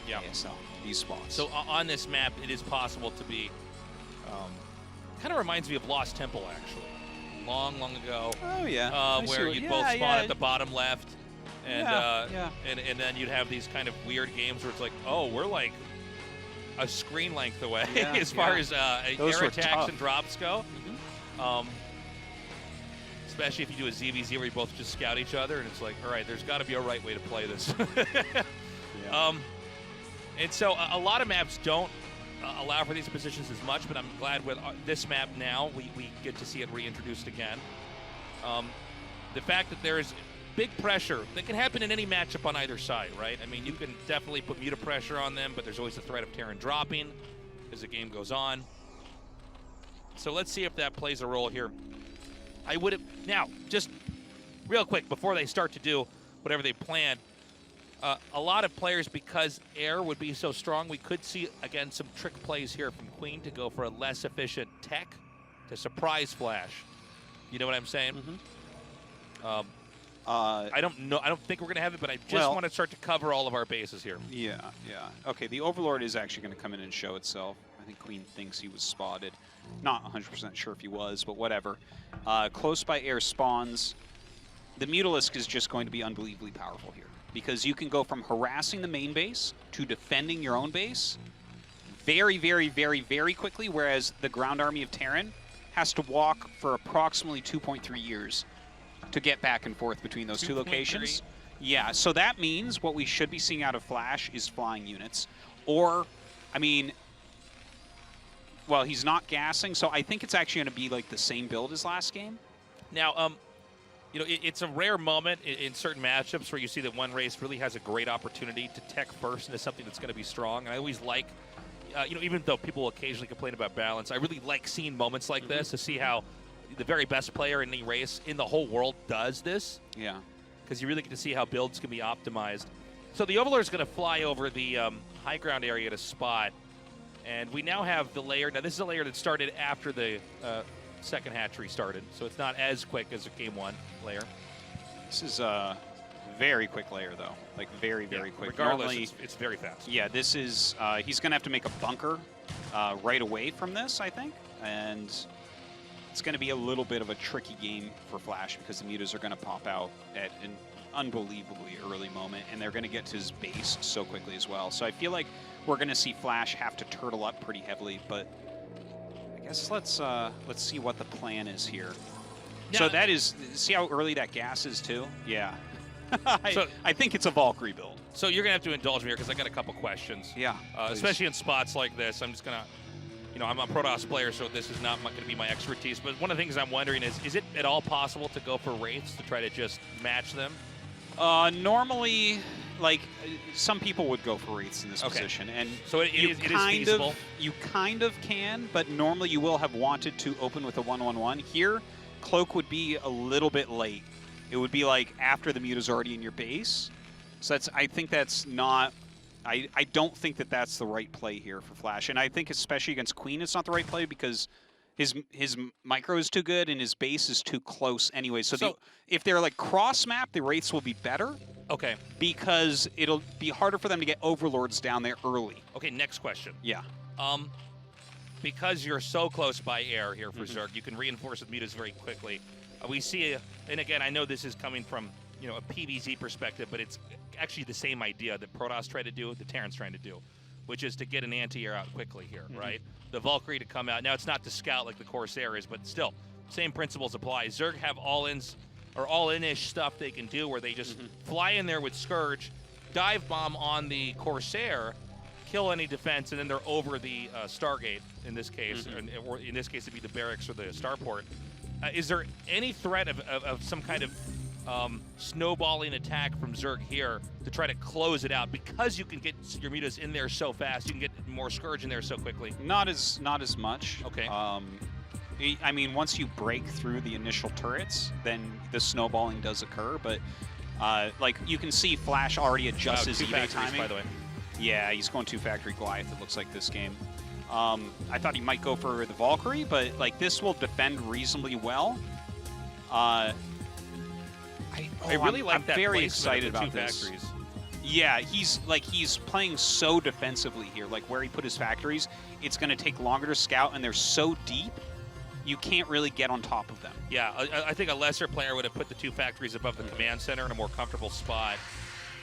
Yeah. ASL, these spots. So on this map, it is possible to be. Kind of reminds me of Lost Temple, actually. Long ago. Oh yeah. Where you'd both spawn at the bottom left, and and then you'd have these kind of weird games where it's like, oh, we're like a screen length away as far as air attacks and drops go. Especially if you do a ZVZ where you both just scout each other, and it's like, all right, there's got to be a right way to play this. And so a lot of maps don't allow for these positions as much, but I'm glad with this map now we get to see it reintroduced again. The fact that there is big pressure that can happen in any matchup on either side, right? I mean, you can definitely put Muta pressure on them, but there's always the threat of Terran dropping as the game goes on. So let's see if that plays a role here. I would have, now, just real quick, before they start to do whatever they plan, a lot of players, because air would be so strong, we could see, again, some trick plays here from Queen to go for a less efficient tech to surprise FlaSh. You know what I'm saying? I don't know. I don't think we're going to have it, but I just want to start to cover all of our bases here. Yeah. Okay, the Overlord is actually going to come in and show itself. I think Queen thinks he was spotted. Not 100% sure if he was, but whatever. Close by air spawns. The Mutalisk is just going to be unbelievably powerful here, because you can go from harassing the main base to defending your own base very, very, very, very quickly, whereas the ground army of Terran has to walk for approximately 2.3 years to get back and forth between those two locations. Yeah, so that means what we should be seeing out of FlaSh is flying units. Or, I mean, well, he's not gassing, so I think it's actually going to be like the same build as last game. Now, you know, it's a rare moment in certain matchups where you see that one race really has a great opportunity to tech first into something that's going to be strong. And I always like, you know, even though people occasionally complain about balance, I really like seeing moments like this to see how the very best player in any race in the whole world does this. Yeah. Because you really get to see how builds can be optimized. So the Overlord is going to fly over the high ground area to spot. And we now have the layer. Now, this is a layer that started after the second hatchery started, so it's not as quick as a Game 1 layer. This is a very quick layer, though. Like, very, very quick. Regardless, it's very fast. Yeah, this is... he's going to have to make a bunker right away from this, I think. And it's going to be a little bit of a tricky game for FlaSh, because the Mutas are going to pop out at an unbelievably early moment, and they're going to get to his base so quickly as well. So I feel like we're going to see FlaSh have to turtle up pretty heavily, but I guess let's see what the plan is here. Yeah. So that is, see how early that gas is too? Yeah. I think it's a Valkyrie build. So you're going to have to indulge me here, because I got a couple questions. Yeah. Especially in spots like this. I'm just going to, you know, I'm a Protoss player, so this is not going to be my expertise. But one of the things I'm wondering is it at all possible to go for Wraiths to try to just match them? Normally, like, some people would go for Wraiths in this position, and so it is feasible. You kind of can, but normally you will have wanted to open with a 1-1-1. Here, Cloak would be a little bit late. It would be like after the Muta's already in your base. So that's, I think that's not, I don't think that that's the right play here for FlaSh, and I think especially against Queen, it's not the right play because his micro is too good and his base is too close anyway. So if they're like cross map, the Wraiths will be better. Okay. Because it'll be harder for them to get Overlords down there early. Okay, next question. Yeah. Because you're so close by air here for Zerg, you can reinforce with Mutas very quickly. We see, and again, I know this is coming from, you know, a PvZ perspective, but it's actually the same idea that Protoss tried to do, the Terran's trying to do, which is to get an anti-air out quickly here, right? The Valkyrie to come out. Now, it's not to scout like the Corsair is, but still, same principles apply. Zerg have all-ins, or all-in-ish stuff they can do where they just fly in there with Scourge, dive bomb on the Corsair, kill any defense, and then they're over the Stargate in this case, or in this case it'd be the barracks or the starport. Is there any threat of some kind of snowballing attack from Zerg here to try to close it out, because you can get your Mutas in there so fast, you can get more Scourge in there so quickly? Not as much. Okay. I mean, once you break through the initial turrets, then the snowballing does occur, but like you can see FlaSh already adjusts his eBay timing. By the way. Yeah, he's going 2 Factory Goliath, it looks like this game. I thought he might go for the Valkyrie, but like this will defend reasonably well. I really like I'm that very placement excited of the about two this. factories. Yeah, he's playing so defensively here. Like where he put his factories, it's going to take longer to scout, and they're so deep, you can't really get on top of them. Yeah, I think a lesser player would have put the 2 factories above the command center in a more comfortable spot.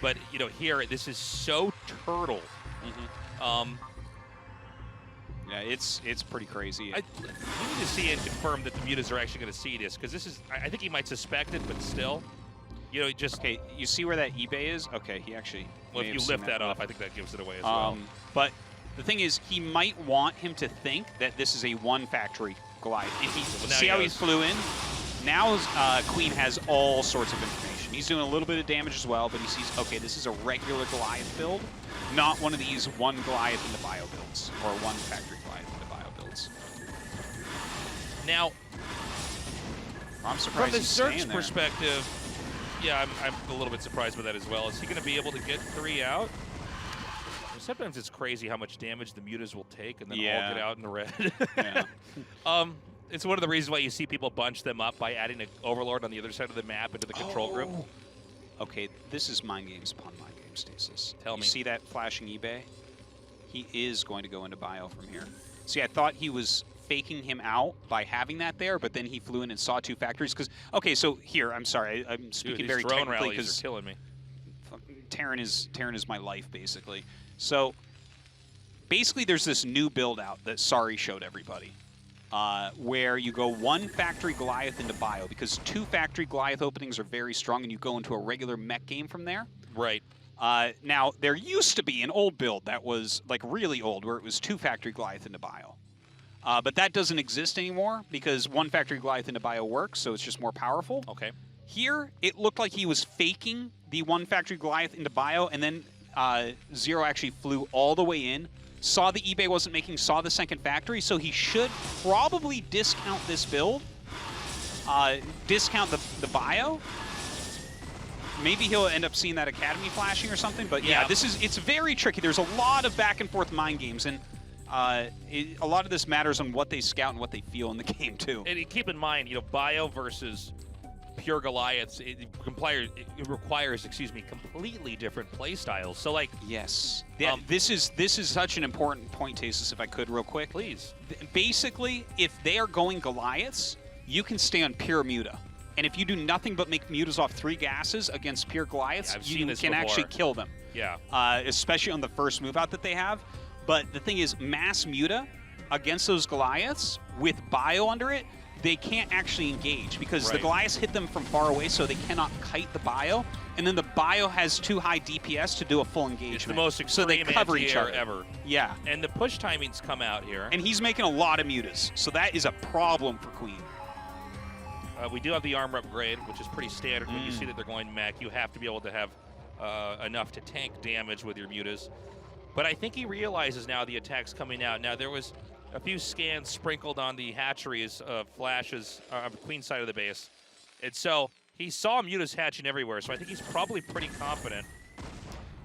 But you know, here this is so turtle. Yeah, it's pretty crazy. We need to see and confirm that the Mutas are actually going to see this, because this is, I think he might suspect it, but still, you know, just... Okay, you see where that eBay is? Okay, he actually... Well, if you lift that off, I think that gives it away as well. But the thing is, he might want him to think that this is a 1-factory Goliath. If he, see how he flew in? Now Queen has all sorts of information. He's doing a little bit of damage as well, but he sees, okay, this is a regular Goliath build, not one of these 1 Goliath into bio builds, or 1 factory Goliath into bio builds. Now, I'm surprised from the he's search perspective, yeah, I'm a little bit surprised by that as well. Is he going to be able to get 3 out? Sometimes it's crazy how much damage the Mutas will take and then all get out in the red. It's one of the reasons why you see people bunch them up by adding an Overlord on the other side of the map into the control group. Okay, this is mind games upon mind games, Stasis. Tell me. You see that flashing eBay? He is going to go into bio from here. See, I thought he was faking him out by having that there, but then he flew in and saw 2 factories. Because, okay, so here, I'm sorry, I'm speaking very technically because killing me. Terran is my life, basically. So, basically, there's this new build out that Sari showed everybody. Where you go 1 factory Goliath into bio, because 2 factory Goliath openings are very strong, and you go into a regular mech game from there. Right. Now, there used to be an old build that was, like, really old, where it was 2 factory Goliath into bio. But that doesn't exist anymore, because 1 factory Goliath into bio works, so it's just more powerful. Okay. Here, it looked like he was faking the 1 factory Goliath into bio, and then Zero actually flew all the way in, saw the eBay wasn't making, saw the 2nd factory, so he should probably discount this build, discount the bio. Maybe he'll end up seeing that Academy flashing or something, but yeah, it's very tricky. There's a lot of back and forth mind games, and a lot of this matters on what they scout and what they feel in the game too. And keep in mind, you know, bio versus pure Goliaths, it requires, completely different play styles. So, like, yes, this is such an important point, Tasis, if I could, real quick. Please. Basically, if they are going Goliaths, you can stay on pure Muta, and if you do nothing but make Mutas off 3 gases against pure Goliaths, you can actually kill them. Yeah. Especially on the first move out that they have. But the thing is, mass Muta against those Goliaths with bio under it, they can't actually engage, because the Goliaths hit them from far away, so they cannot kite the bio, and then the bio has too high DPS to do a full engagement. It's the most extreme so they cover each other ever. Yeah. And the push timings come out here. And he's making a lot of Mutas, so that is a problem for Queen. We do have the armor upgrade, which is pretty standard. When you see that they're going mech, you have to be able to have enough to tank damage with your Mutas. But I think he realizes now the attack's coming out. Now, there was a few scans sprinkled on the hatcheries of flashes on the Queen side of the base. And so he saw Mutas hatching everywhere, so I think he's probably pretty confident.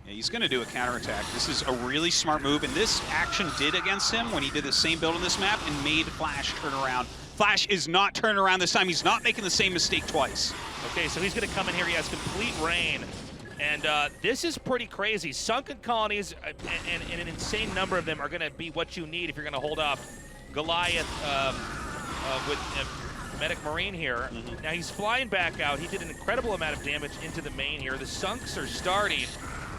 Yeah, he's going to do a counterattack. This is a really smart move, and this action did against him when he did the same build on this map and made FlaSh turn around. FlaSh is not turning around this time. He's not making the same mistake twice. Okay, so he's going to come in here. He has complete reign. And this is pretty crazy. Sunken colonies, and an insane number of them, are going to be what you need if you're going to hold off Goliath with Medic Marine here. Now he's flying back out. He did an incredible amount of damage into the main here. The Sunks are starting.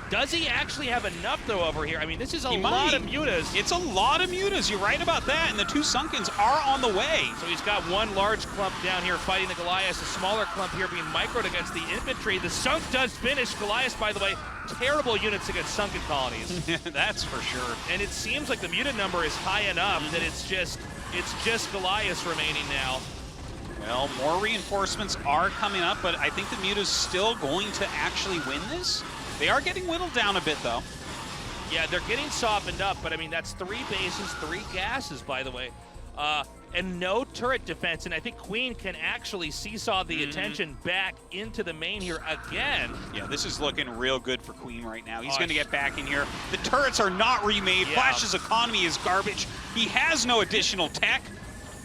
Does he actually have enough, though, over here? I mean, this is a lot of Mutas. It's a lot of Mutas. You're right about that. And the 2 Sunkens are on the way. So he's got 1 large clump down here fighting the Goliaths, a smaller clump here being microed against the infantry. The Sunk does finish. Goliaths, by the way, terrible units against Sunken colonies. That's for sure. And it seems like the Muta number is high enough that it's just Goliaths remaining now. Well, more reinforcements are coming up, but I think the Muta's still going to actually win this. They are getting whittled down a bit, though. Yeah, they're getting softened up, but I mean, that's 3 bases, 3 gases, by the way. And no turret defense, and I think Queen can actually seesaw the attention back into the main here again. Yeah, this is looking real good for Queen right now. He's going to get back in here. The turrets are not remade. FlaSh's economy is garbage. He has no additional tech.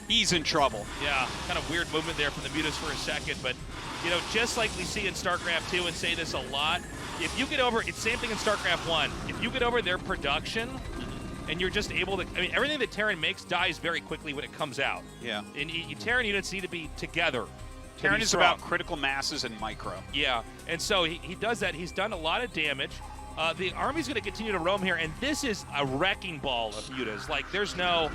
He's in trouble. Yeah, kind of weird movement there from the Mutas for a second, but, you know, just like we see in StarCraft 2 and say this a lot, if you get over, it's same thing in StarCraft 1. If you get over their production, and you're just able to, I mean, everything that Terran makes dies very quickly when it comes out. Yeah. And Terran units need to be together. Terran is about critical masses and micro. Yeah, and so he does that. He's done a lot of damage. The army's going to continue to roam here, and this is a wrecking ball of Mutas. Like, there is no,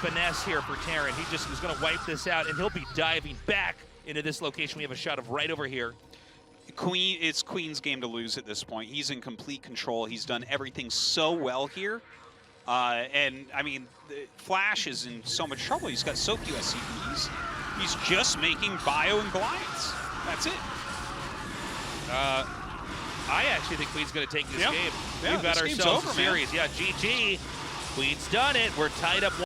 finesse here for Terran. He just is going to wipe this out, and he'll be diving back into this location. We have a shot of right over here. It's Queen's game to lose at this point. He's in complete control. He's done everything so well here. And, I mean, FlaSh is in so much trouble. He's got so few SCPs. He's just making Bio and Goliaths. That's it. I actually think Queen's going to take this game. Yeah, We've got this game's ourselves over, a series. man. Yeah, GG. Queen's done it. We're tied up